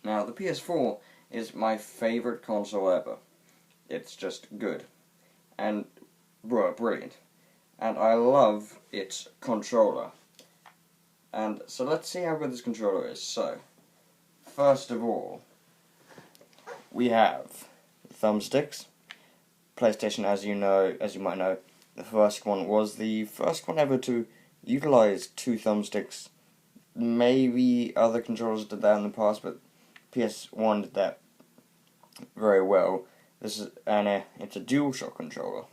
Now, the PS4 is my favourite console ever. It's just good. And, brilliant. And I love its controller. And so let's see how good this controller is. So, first of all, we have thumbsticks. PlayStation, as you might know, the first one was the first one ever to utilize two thumbsticks. Maybe other controllers did that in the past, but PS1 did that very well. It's a DualShock controller,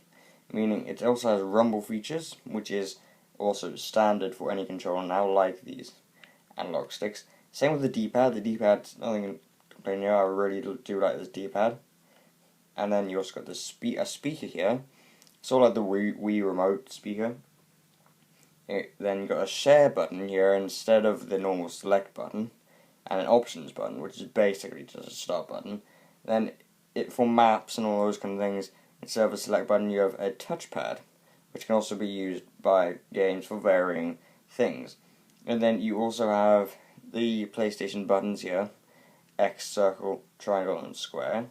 meaning it also has rumble features, which is also standard for any controller now, like these analog sticks. Same with the D-pad. The D-pad's nothing to complain here. I really do like this D-pad. And then you also got a speaker here. Sort of like the Wii remote speaker. Then you got a share button here instead of the normal select button, and an options button, which is basically just a start button. Then for maps and all those kind of things, instead of a select button, you have a touchpad, which can also be used by games for varying things. And then you also have the PlayStation buttons here: X, circle, triangle, and square.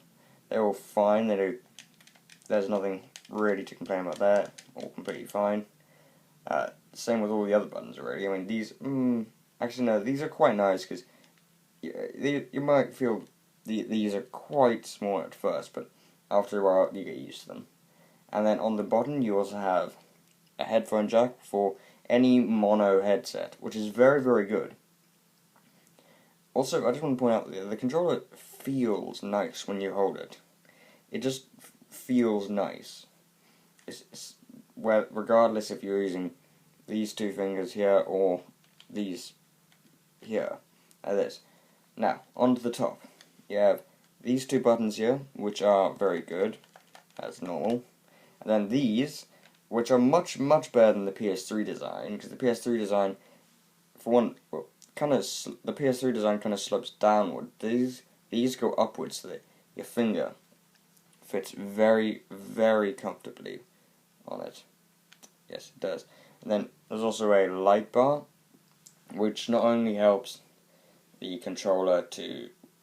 They're all fine. There's nothing really to complain about that. All completely fine. Same with all the other buttons already. I mean, these... actually, no, these are quite nice, because you might feel these are quite small at first, but after a while you get used to them. And then on the bottom you also have a headphone jack for any mono headset, which is very, very good. Also, I just want to point out that the controller feels nice when you hold it. It just feels nice. Regardless if you're using these two fingers here or these here, like this. Now, onto the top. You have these two buttons here, which are very good, as normal. And then these, which are much, much better than the PS3 design, because the PS3 design, for one, well, the PS3 design kind of slopes downward. These go upwards, so that your finger fits very, very comfortably on it. Yes, it does. And then there's also a light bar, which not only helps the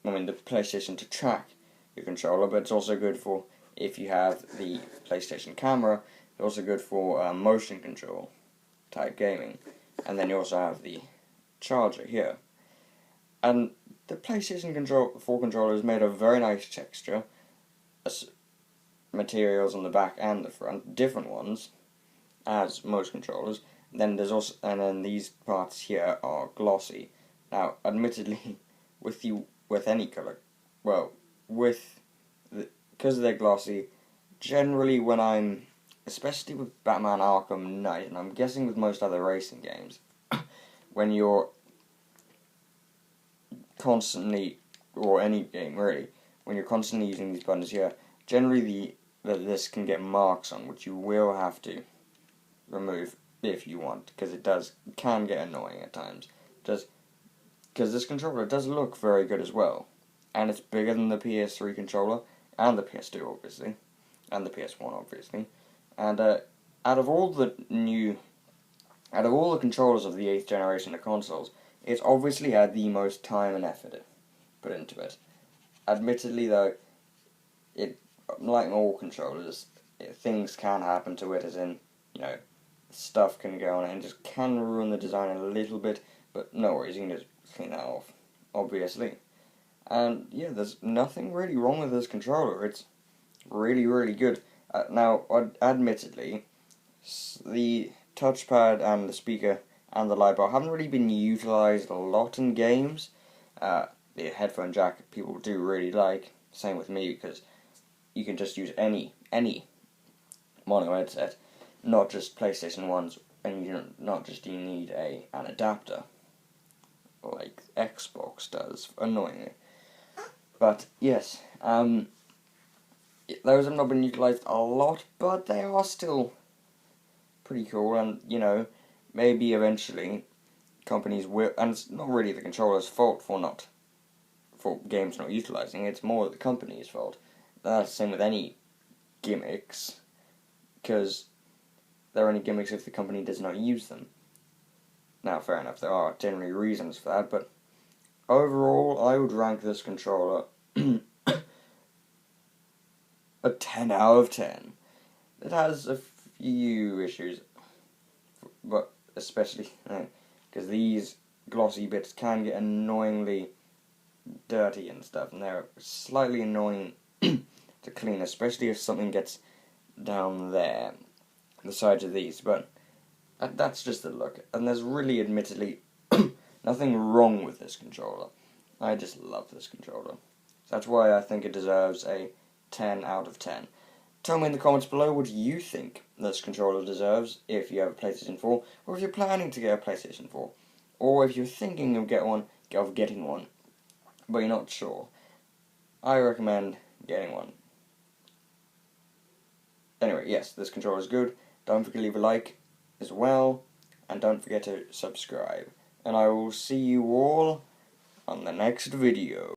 the PlayStation to track your controller, but it's also good for, if you have the PlayStation camera, it's also good for motion control type gaming. And then you also have the charger here. And the PlayStation 4 controller is made of very nice texture, materials on the back and the front, different ones, as most controllers. Then these parts here are glossy. Now, admittedly, with any color, because they're glossy, generally especially with Batman Arkham Knight, and I'm guessing with most other racing games, when you're constantly, or any game really, when you're constantly using these buttons here, generally this can get marks on, which you will have to remove if you want, because it can get annoying at times. Because this controller does look very good as well, and it's bigger than the PS3 controller, and the PS2 obviously, and the PS1 obviously, and out of all the controllers of the 8th generation of consoles, it's obviously had the most time and effort put into it. Admittedly though, like all controllers, things can happen to it, as in, stuff can go on it and just can ruin the design a little bit, but no worries, you can just clean that off, obviously. And yeah, there's nothing really wrong with this controller. It's really, really good. Now, admittedly, the touchpad and the speaker and the light bar haven't really been utilized a lot in games. The headphone jack people do really like, same with me, because you can just use any mono headset, not just PlayStation 1s, and you need an adapter, like Xbox does, annoyingly. But yes, those have not been utilised a lot, but they are still pretty cool, and, maybe eventually companies will, and it's not really the controller's fault for games not utilising, it's more the company's fault. That's the same with any gimmicks, because there are any gimmicks if the company does not use them. Now, fair enough, there are generally reasons for that, but overall, I would rank this controller a 10 out of 10. It has a few issues, but especially because these glossy bits can get annoyingly dirty and stuff, and they're slightly annoying to clean, especially if something gets down there, the sides of these, but that's just the look, and there's really admittedly nothing wrong with this controller. I just love this controller. That's why I think it deserves a 10 out of 10. Tell me in the comments below what you think this controller deserves if you have a PlayStation 4, or if you're planning to get a PlayStation 4, or if you're thinking of getting one, but you're not sure. I recommend getting one. Anyway, yes, this controller is good. Don't forget to leave a like as well, and don't forget to subscribe. And I will see you all on the next video.